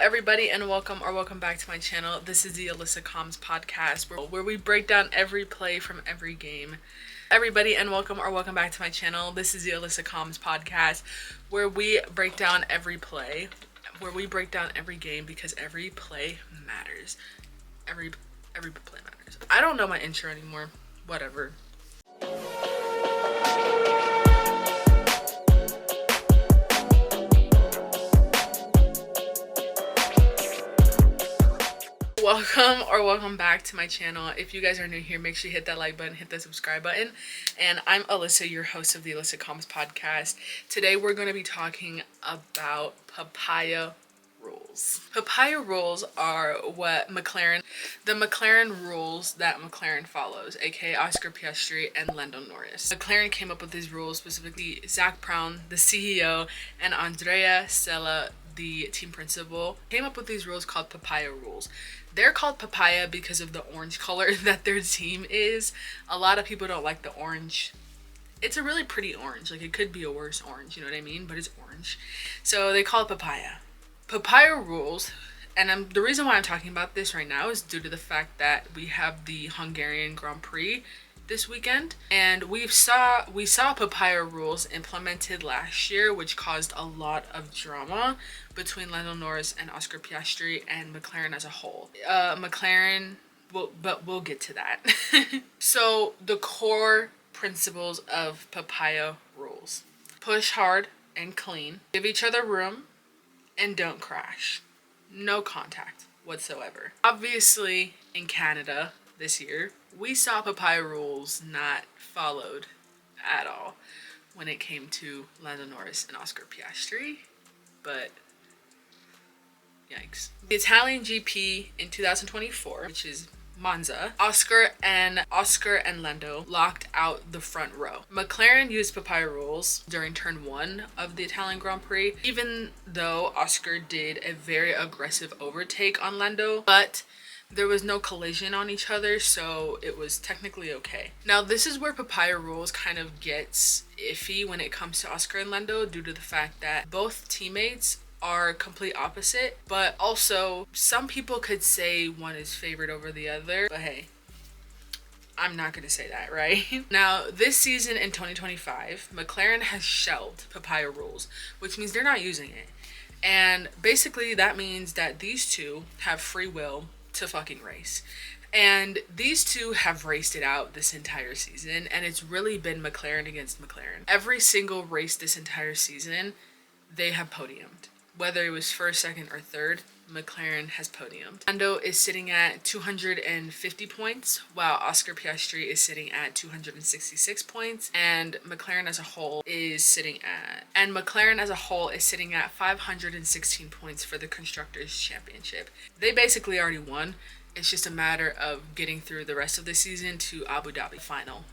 everybody, and welcome back to my channel. This is the AlyssaComms podcast where we break down every play from every game. Everybody, and welcome back to my channel. This is the AlyssaComms podcast where we break down every play, where we break down every game because every play matters. Every play matters. I don't know my intro anymore. Whatever. Welcome back to my channel. If you guys are new here, make sure you hit that like button, hit the subscribe button. And I'm Alyssa, your host of the AlyssaComms podcast. Today we're going to be talking about papaya rules. Papaya rules are what the McLaren rules that McLaren follows, aka Oscar Piastri and Lando Norris. McLaren came up with these rules, specifically Zach Brown, the CEO, and Andrea Sella, the team principal, came up with these rules called papaya rules. They're called papaya because of the orange color that their team is. A lot of people don't like the orange. It's a really pretty orange. Like, it could be a worse orange, you know what I mean? But it's orange. So they call it papaya. Papaya rules, and the reason why I'm talking about this right now is due to the fact that we have the Hungarian Grand Prix this weekend, and we saw papaya rules implemented last year, which caused a lot of drama between Lando Norris and Oscar Piastri and McLaren as a whole. We'll get to that. So the core principles of papaya rules: push hard and clean, give each other room, and don't crash. No contact whatsoever. Obviously, in Canada this year, we saw papaya rules not followed at all when it came to Lando Norris and Oscar Piastri, but yikes. The Italian GP in 2024, which is Monza, Oscar and Lando locked out the front row. McLaren used papaya rules during turn 1 of the Italian Grand Prix, even though Oscar did a very aggressive overtake on Lando, but there was no collision on each other, so it was technically okay. Now, this is where papaya rules kind of gets iffy when it comes to Oscar and Lando, due to the fact that both teammates are complete opposite, but also some people could say one is favored over the other, but hey, I'm not going to say that, right? Now, this season in 2025, McLaren has shelved papaya rules, which means they're not using it. And basically that means that these two have free will to fucking race. And these two have raced it out this entire season, and it's really been McLaren against McLaren. Every single race this entire season, they have podiumed. Whether it was first, second, or third, McLaren has podiumed. Lando is sitting at 250 points, while Oscar Piastri is sitting at 266 points, and McLaren as a whole is sitting at 516 points for the Constructors' Championship. They basically already won. It's just a matter of getting through the rest of the season to Abu Dhabi final.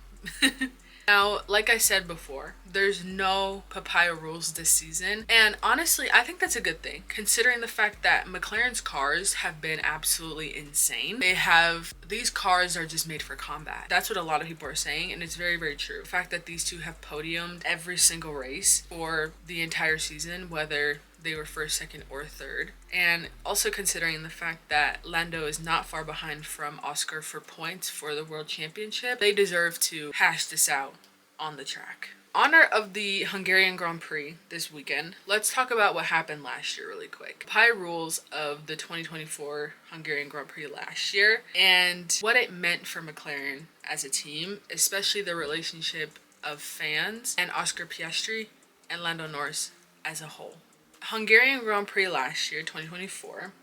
Now, like I said before, there's no papaya rules this season, and honestly, I think that's a good thing, considering the fact that McLaren's cars have been absolutely insane. These cars are just made for combat. That's what a lot of people are saying, and it's very, very true. The fact that these two have podiumed every single race for the entire season, whether they were first, second, or third. And also considering the fact that Lando is not far behind from Oscar for points for the World Championship, they deserve to hash this out on the track. Honor of the Hungarian Grand Prix this weekend, let's talk about what happened last year really quick. Papaya rules of the 2024 Hungarian Grand Prix last year, and what it meant for McLaren as a team, especially the relationship of fans and Oscar Piastri and Lando Norris as a whole. Hungarian Grand Prix last year, 2024,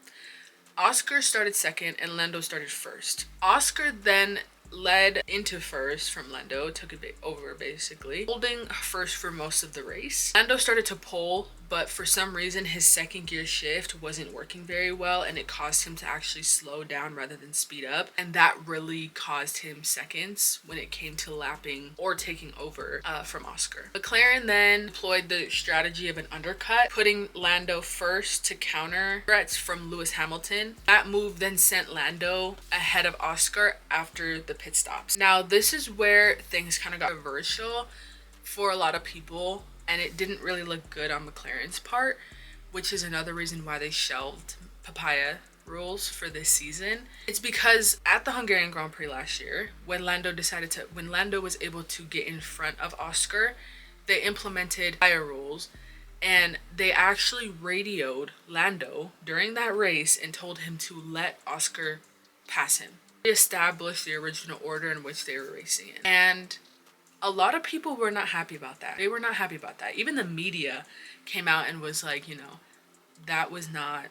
Oscar started second and Lando started first. Oscar then led into first from Lando, took it over basically, holding first for most of the race. Lando started to pole, but for some reason his second gear shift wasn't working very well, and it caused him to actually slow down rather than speed up, and that really caused him seconds when it came to lapping or taking over from Oscar. McLaren then deployed the strategy of an undercut, putting Lando first to counter threats from Lewis Hamilton. That move then sent Lando ahead of Oscar after the pit stops. Now, this is where things kind of got controversial for a lot of people, and it didn't really look good on McLaren's part, which is another reason why they shelved papaya rules for this season. It's because at the Hungarian Grand Prix last year, when Lando was able to get in front of Oscar, they implemented papaya rules, and they actually radioed Lando during that race and told him to let Oscar pass him. They established the original order in which they were racing in. And a lot of people were not happy about that. They were not happy about that. Even the media came out and was like, that was not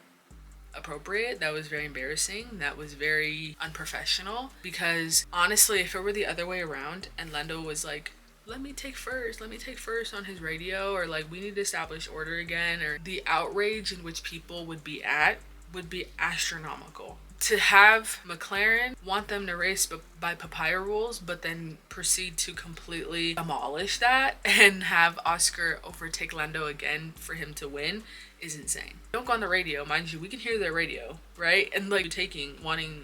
appropriate. That was very embarrassing. That was very unprofessional. Because honestly, if it were the other way around and Lando was like, let me take first on his radio, or like, we need to establish order again, or the outrage in which people would be astronomical. To have McLaren want them to race by papaya rules, but then proceed to completely demolish that and have Oscar overtake Lando again for him to win is insane. Don't go on the radio, mind you, we can hear their radio, right? And like wanting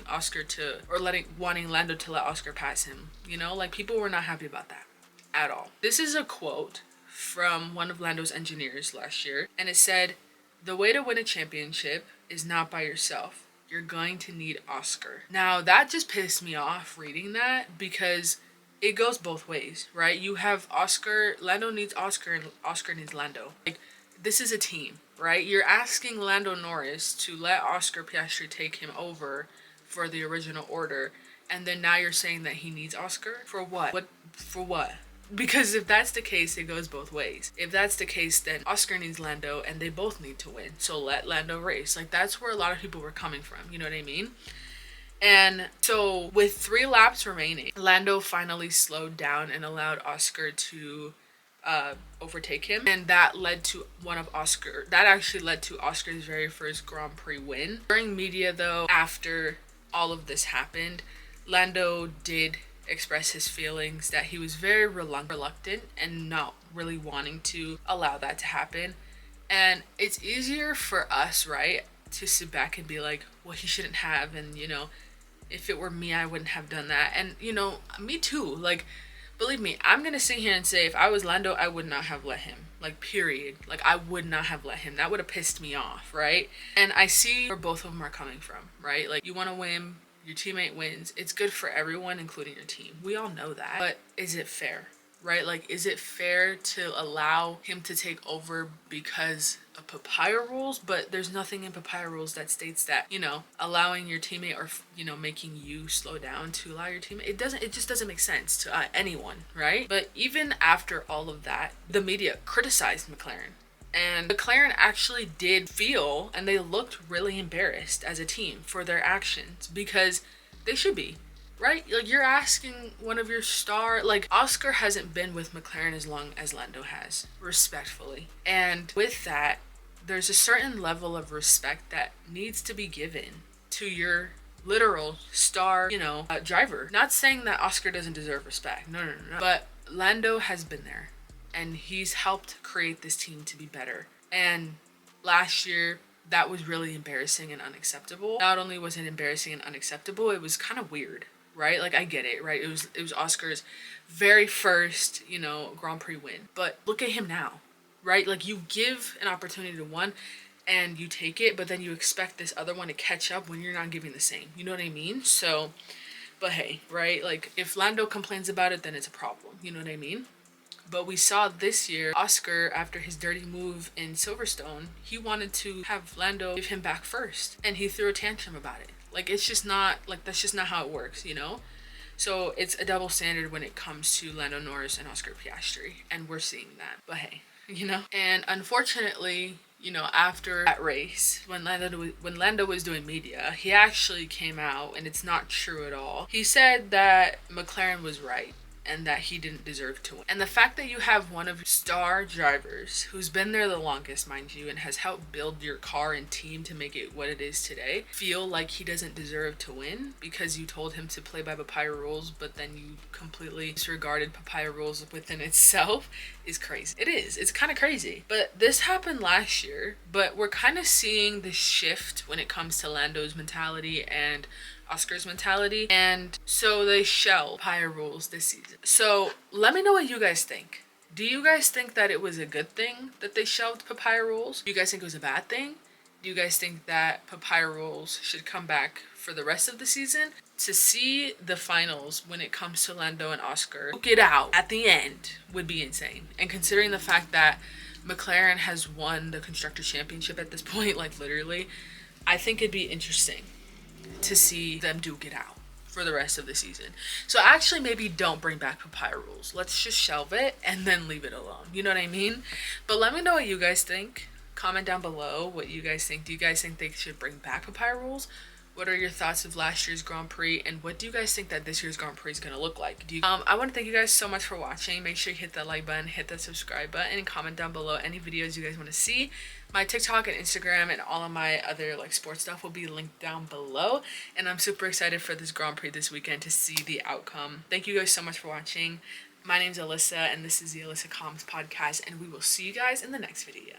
Lando to let Oscar pass him, like people were not happy about that at all. This is a quote from one of Lando's engineers last year, and it said, "The way to win a championship is not by yourself. You're going to need Oscar." Now, that just pissed me off reading that, because it goes both ways, right? You have Oscar, Lando needs Oscar, and Oscar needs Lando. Like, this is a team, right? You're asking Lando Norris to let Oscar Piastri take him over for the original order, and then now you're saying that he needs Oscar? For what? For what? Because if that's the case, it goes both ways. If that's the case, then Oscar needs Lando and they both need to win. So let Lando race. Like, that's where a lot of people were coming from. You know what I mean? And so with 3 laps remaining, Lando finally slowed down and allowed Oscar to overtake him. And that led to actually led to Oscar's very first Grand Prix win. During media though, after all of this happened, Lando did express his feelings that he was very reluctant and not really wanting to allow that to happen. And it's easier for us, right, to sit back and be like, well, he shouldn't have, and if it were me, I wouldn't have done that. And me too. Like, believe me, I'm gonna sit here and say, if I was Lando, I would not have let him. Like, period. Like, I would not have let him. That would have pissed me off, right? And I see where both of them are coming from, right? Like, you want to win, your teammate wins. It's good for everyone, including your team. We all know that. But is it fair, right? Like, is it fair to allow him to take over because of papaya rules? But there's nothing in papaya rules that states that, allowing your teammate or, making you slow down to allow your teammate. It just doesn't make sense to anyone, right? But even after all of that, the media criticized McLaren. And McLaren actually did feel, and they looked really embarrassed as a team for their actions, because they should be, right? Like, you're asking one of your Oscar hasn't been with McLaren as long as Lando has, respectfully. And with that, there's a certain level of respect that needs to be given to your literal star, driver. Not saying that Oscar doesn't deserve respect. No. But Lando has been there. And he's helped create this team to be better. And last year, that was really embarrassing and unacceptable. Not only was it embarrassing and unacceptable, it was kind of weird, right? Like, I get it, right? It was Oscar's very first, Grand Prix win. But look at him now, right? Like, you give an opportunity to one and you take it, but then you expect this other one to catch up when you're not giving the same. You know what I mean? So, but hey, right? Like, if Lando complains about it, then it's a problem. You know what I mean? But we saw this year, Oscar, after his dirty move in Silverstone, he wanted to have Lando give him back first. And he threw a tantrum about it. Like, it's just not, that's just not how it works, So it's a double standard when it comes to Lando Norris and Oscar Piastri. And we're seeing that. But hey, And unfortunately, after that race, when Lando was doing media, he actually came out, and it's not true at all. He said that McLaren was right and that he didn't deserve to win. And the fact that you have one of your star drivers who's been there the longest, mind you, and has helped build your car and team to make it what it is today, feel like he doesn't deserve to win because you told him to play by papaya rules, but then you completely disregarded papaya rules within itself, is crazy. It is. It's kind of crazy. But this happened last year, but we're kind of seeing the shift when it comes to Lando's mentality and Oscar's mentality, and so they shell papaya rules this season. So let me know what you guys think. Do you guys think that it was a good thing that they shelved papaya rules? Do you guys think it was a bad thing? Do you guys think that papaya rolls should come back for the rest of the season? To see the finals when it comes to Lando and Oscar get out at the end would be insane. And considering the fact that McLaren has won the Constructor Championship at this point, like literally, I think it'd be interesting to see them duke it out for the rest of the season. So actually maybe don't bring back papaya rules. Let's just shelve it and then leave it alone. You know what I mean? But let me know what you guys think. Comment down below what you guys think. Do you guys think they should bring back papaya rules? What are your thoughts of last year's Grand Prix, and what do you guys think that this year's Grand Prix is going to look like? I want to thank you guys so much for watching. Make sure you hit that like button, hit that subscribe button, and comment down below any videos you guys want to see. My TikTok and Instagram and all of my other like sports stuff will be linked down below, and I'm super excited for this Grand Prix this weekend to see the outcome. Thank you guys so much for watching. My name's Alyssa, and this is the AlyssaComms podcast, and we will see you guys in the next video.